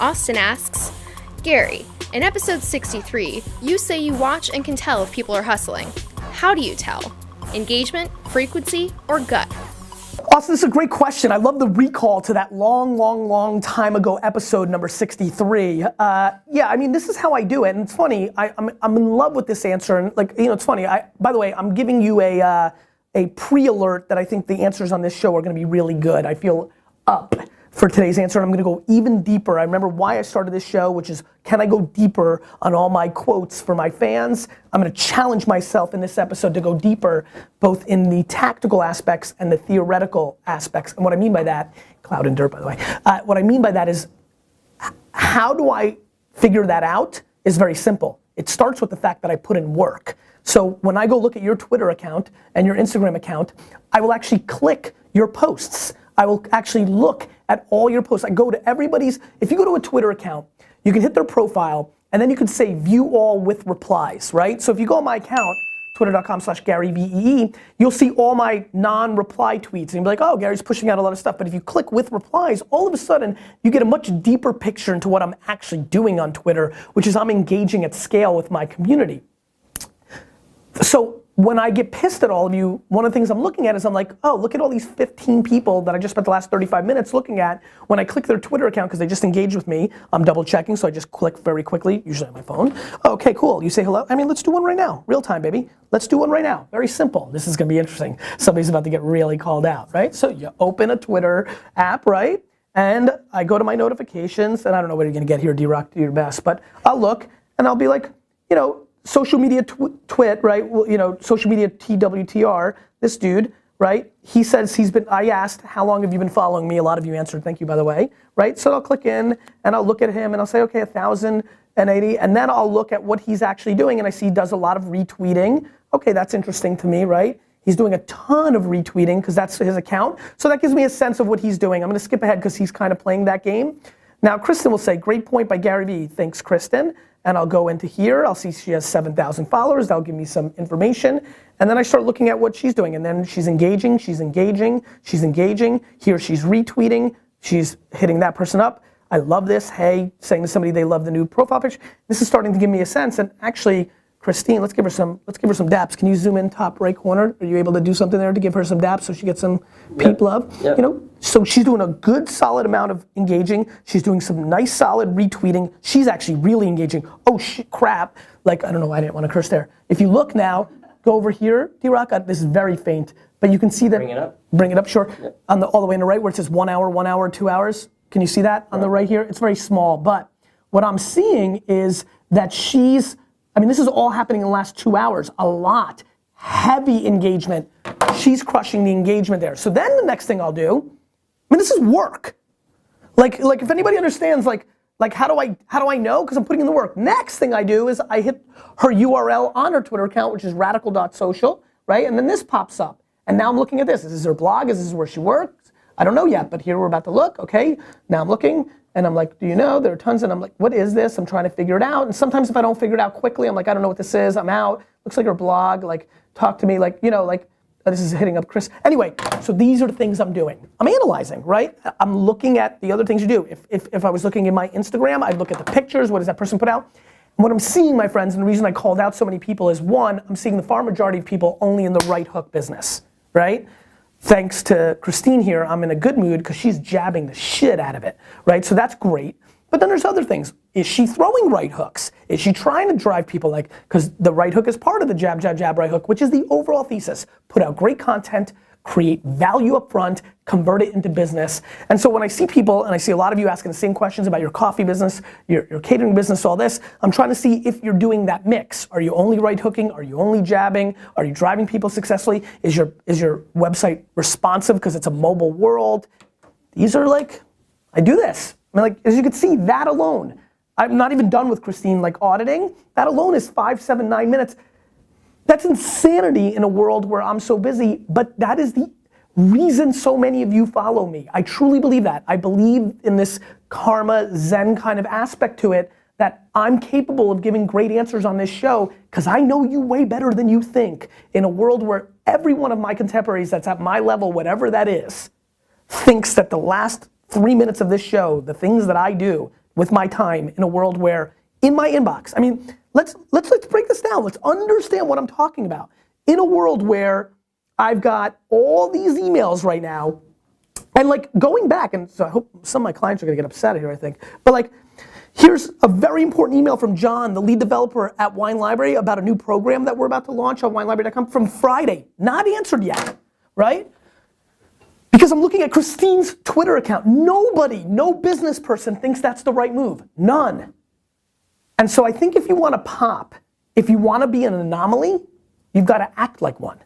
Austin asks, Gary, in episode 63, you say you watch and can tell if people are hustling. How do you tell? Engagement, frequency, or gut? Austin, this is a great question. I love the recall to that long time ago episode number 63. Yeah, I mean, this is how I do it, and it's funny. I'm in love with this answer, and it's funny. By the way, I'm giving you a pre-alert that I think the answers on this show are going to be really good. I feel up for today's answer, and I'm going to go even deeper. I remember why I started this show, which is, can I go deeper on all my quotes for my fans? I'm going to challenge myself in this episode to go deeper, both in the tactical aspects and the theoretical aspects. And what I mean by that, cloud and dirt, by the way, what I mean by that is, how do I figure that out is very simple. It starts with the fact that I put in work. So when I go look at your Twitter account and your Instagram account, I will actually click your posts. I will actually look at all your posts. I go to everybody's, if you go to a Twitter account, you can hit their profile and then you can say view all with replies, right? So if you go on my account, twitter.com/GaryVee, you'll see all my non-reply tweets and you'll be like, oh, Gary's pushing out a lot of stuff. But if you click with replies, all of a sudden you get a much deeper picture into what I'm actually doing on Twitter, which is I'm engaging at scale with my community. So when I get pissed at all of you, one of the things I'm looking at is I'm like, oh, look at all these 15 people that I just spent the last 35 minutes looking at. When I click their Twitter account because they just engaged with me, I'm double checking, so I just click very quickly, usually on my phone. Okay, cool, you say hello? I mean, let's do one right now. Real time, baby. Let's do one right now. Very simple. This is gonna be interesting. Somebody's about to get really called out, right? So you open a Twitter app, right? And I go to my notifications, and I don't know what you're gonna get here, D-Rock, do your best, but I'll look and I'll be like, social media twit, right? Well, social media TWTR, this dude, right? He says I asked, how long have you been following me? A lot of you answered, thank you, by the way, right? So I'll click in and I'll look at him and I'll say, okay, 1,080, and then I'll look at what he's actually doing and I see he does a lot of retweeting. Okay, that's interesting to me, right? He's doing a ton of retweeting because that's his account. So that gives me a sense of what he's doing. I'm gonna skip ahead because he's kind of playing that game. Now, Kristen will say, great point by Gary Vee. Thanks, Kristen. And I'll go into here, I'll see she has 7,000 followers, that'll give me some information, and then I start looking at what she's doing, and then she's engaging, here she's retweeting, she's hitting that person up, I love this, hey, saying to somebody they love the new profile picture. This is starting to give me a sense, and actually, Christine, let's give her some daps. Can you zoom in top right corner? Are you able to do something there to give her some daps so she gets some peep love? Yep. So she's doing a good solid amount of engaging. She's doing some nice solid retweeting. She's actually really engaging. Oh shit, crap. I don't know why I didn't want to curse there. If you look now, go over here, D-Rock, this is very faint, but you can see that. Bring it up. Bring it up, sure. Yep. All the way on the right where it says 1 hour, 2 hours. Can you see that on the right here? It's very small, but what I'm seeing is that this is all happening in the last 2 hours, a lot, heavy engagement. She's crushing the engagement there. So then the next thing I'll do, this is work. Like if anybody understands, how do I know? Because I'm putting in the work. Next thing I do is I hit her URL on her Twitter account, which is radical.social, right? And then this pops up. And now I'm looking at this. Is this her blog? Is this where she works? I don't know yet, but here we're about to look, okay? Now I'm looking. And I'm like, do you know? There are tons, and I'm like, what is this? I'm trying to figure it out. And sometimes if I don't figure it out quickly, I'm like, I don't know what this is. I'm out. Looks like her blog. Talk to me. This is hitting up Chris. Anyway, so these are the things I'm doing. I'm analyzing, right? I'm looking at the other things you do. If I was looking in my Instagram, I'd look at the pictures. What does that person put out? And what I'm seeing, my friends, and the reason I called out so many people is, one, I'm seeing the far majority of people only in the right hook business, right? Thanks to Christine here, I'm in a good mood because she's jabbing the shit out of it, right? So that's great. But then there's other things. Is she throwing right hooks? Is she trying to drive people because the right hook is part of the jab, jab, jab, right hook, which is the overall thesis. Put out great content, create value up front, convert it into business. And so when I see people, and I see a lot of you asking the same questions about your coffee business, your catering business, all this, I'm trying to see if you're doing that mix. Are you only right hooking? Are you only jabbing? Are you driving people successfully? Is your website responsive because it's a mobile world? These are I do this. As you can see, that alone, I'm not even done with Christine auditing. That alone is 5, 7, 9 minutes. That's insanity in a world where I'm so busy, but that is the reason so many of you follow me. I truly believe that. I believe in this karma Zen kind of aspect to it, that I'm capable of giving great answers on this show because I know you way better than you think in a world where every one of my contemporaries that's at my level, whatever that is, thinks that the last 3 minutes of this show, the things that I do, with my time in a world where in my inbox, I mean, let's break this down. Let's understand what I'm talking about. In a world where I've got all these emails right now, and like going back, and so I hope some of my clients are gonna get upset here, I think, but like, here's a very important email from John, the lead developer at Wine Library, about a new program that we're about to launch on winelibrary.com from Friday. Not answered yet, right? Because I'm looking at Christine's Twitter account. Nobody, no business person thinks that's the right move. None. And so I think if you wanna pop, if you wanna be an anomaly, you've gotta act like one.